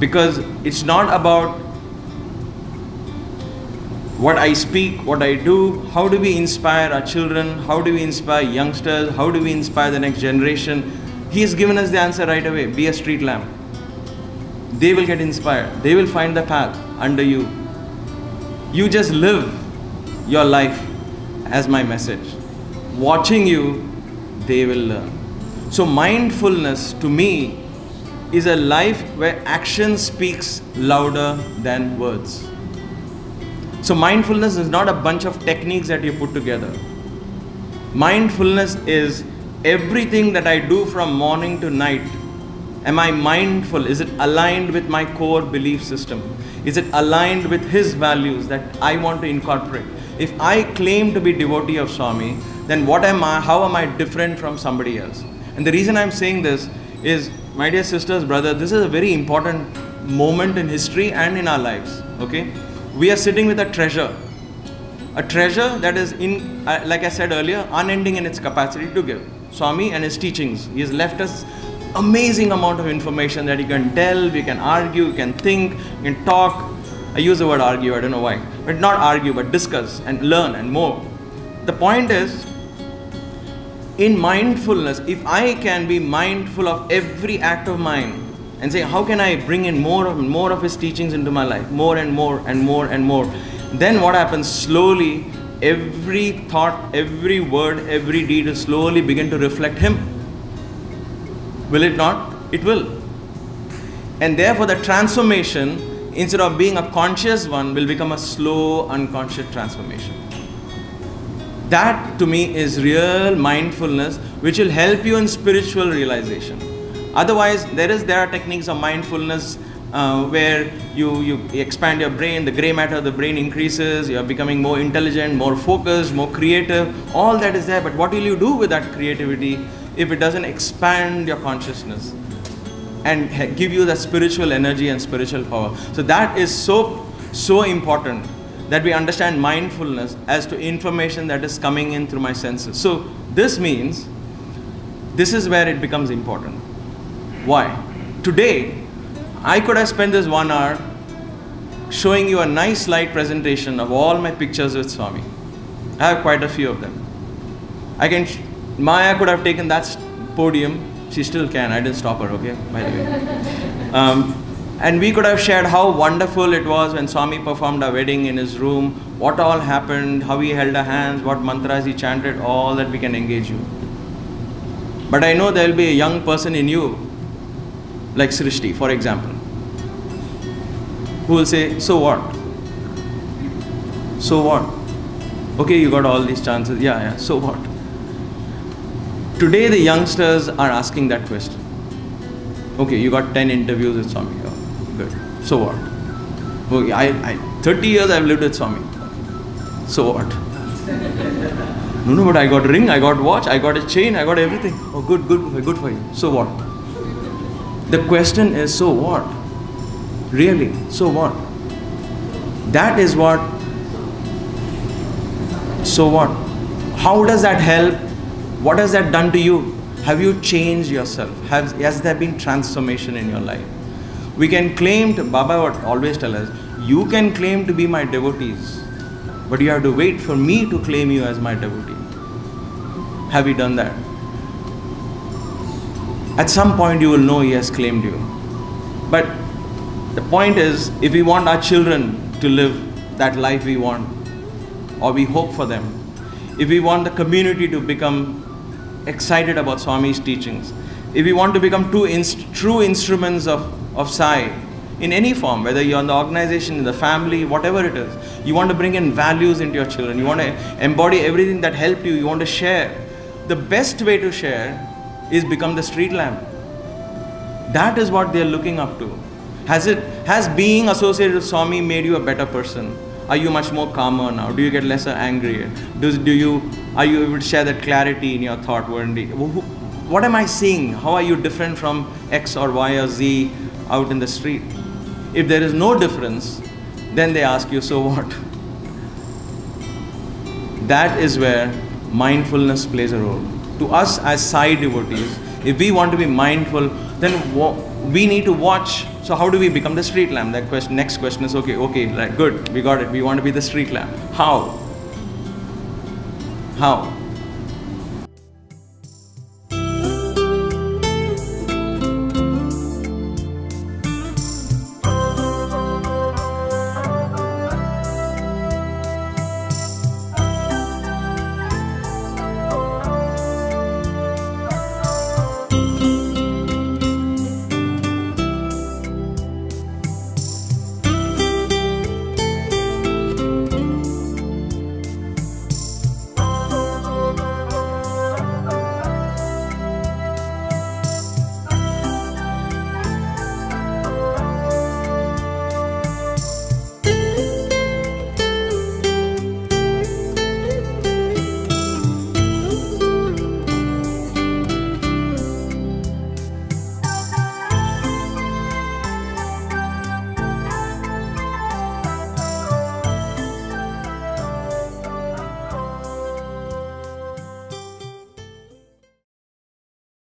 Because it's not about what I speak, what I do. How do we inspire our children? How do we inspire youngsters? How do we inspire the next generation? He has given us the answer right away. Be a street lamp. They will get inspired. They will find the path under you. You just live your life as my message. Watching you, they will learn. So mindfulness to me is a life where action speaks louder than words. So mindfulness is not a bunch of techniques that you put together. Mindfulness is everything that I do from morning to night. Am I mindful? Is it aligned with my core belief system? Is it aligned with his values that I want to incorporate? If I claim to be devotee of Swami, then what am I? How am I different from somebody else? And the reason I'm saying this is, my dear sisters, brothers, this is a very important moment in history and in our lives. Okay? We are sitting with a treasure that is like I said earlier, unending in its capacity to give. Swami and his teachings, he has left us amazing amount of information that you can tell, we can argue, you can think, you can talk. I use the word argue, I don't know why. But not argue, but discuss and learn and more. The point is, in mindfulness, if I can be mindful of every act of mine and say, how can I bring in more of his teachings into my life, more and more and more and more, then what happens? Slowly, every thought, every word, every deed will slowly begin to reflect him. Will it not? It will. And therefore the transformation, instead of being a conscious one, will become a slow, unconscious transformation. That to me is real mindfulness, which will help you in spiritual realization. Otherwise, there are techniques of mindfulness where you expand your brain, the gray matter of the brain increases, you are becoming more intelligent, more focused, more creative. All that is there, but what will you do with that creativity if it doesn't expand your consciousness and give you the spiritual energy and spiritual power? So that is so important, that we understand mindfulness as to information that is coming in through my senses. So this means, this is where it becomes important. Why? Today, I could have spent this 1 hour showing you a nice slide presentation of all my pictures with Swami. I have quite a few of them. Maya could have taken that podium. She still can. I didn't stop her, okay? By the way. And we could have shared how wonderful it was when Swami performed our wedding in his room, what all happened, how he held our hands, what mantras he chanted, all that we can engage you. But I know there will be a young person in you, like Srishti, for example, who will say, so what? So what? Okay, you got all these chances. Yeah, so what? Today the youngsters are asking that question. Okay, you got 10 interviews with Swami. Oh, good. So what? Okay, 30 years I've lived with Swami. So what? No, but I got a ring, I got a watch, I got a chain, I got everything. Oh, good for you. So what? The question is, so what? Really, so what? That is what. So what? How does that help? What has that done to you? Have you changed yourself? Has there been transformation in your life? We can claim to, Baba would always tell us, you can claim to be my devotees, but you have to wait for me to claim you as my devotee. Have you done that? At some point you will know he has claimed you. But the point is, if we want our children to live that life we want, or we hope for them, if we want the community to become excited about Swami's teachings, if we want to become true instruments of Sai in any form, whether you're in the organization, in the family, whatever it is, you want to bring in values into your children, you want to embody everything that helped you, you want to share. The best way to share is become the street lamp. That is what they're looking up to. Has being associated with Swami made you a better person? Are you much more calmer now? Do you get lesser angry? Are you able to share that clarity in your thought? What am I seeing? How are you different from X or Y or Z out in the street? If there is no difference, then they ask you, so what? That is where mindfulness plays a role. To us as Sai devotees, if we want to be mindful, then we need to watch. So how do we become the street lamp? That question. Next question is okay, right, good, we got it. We want to be the street lamp. How?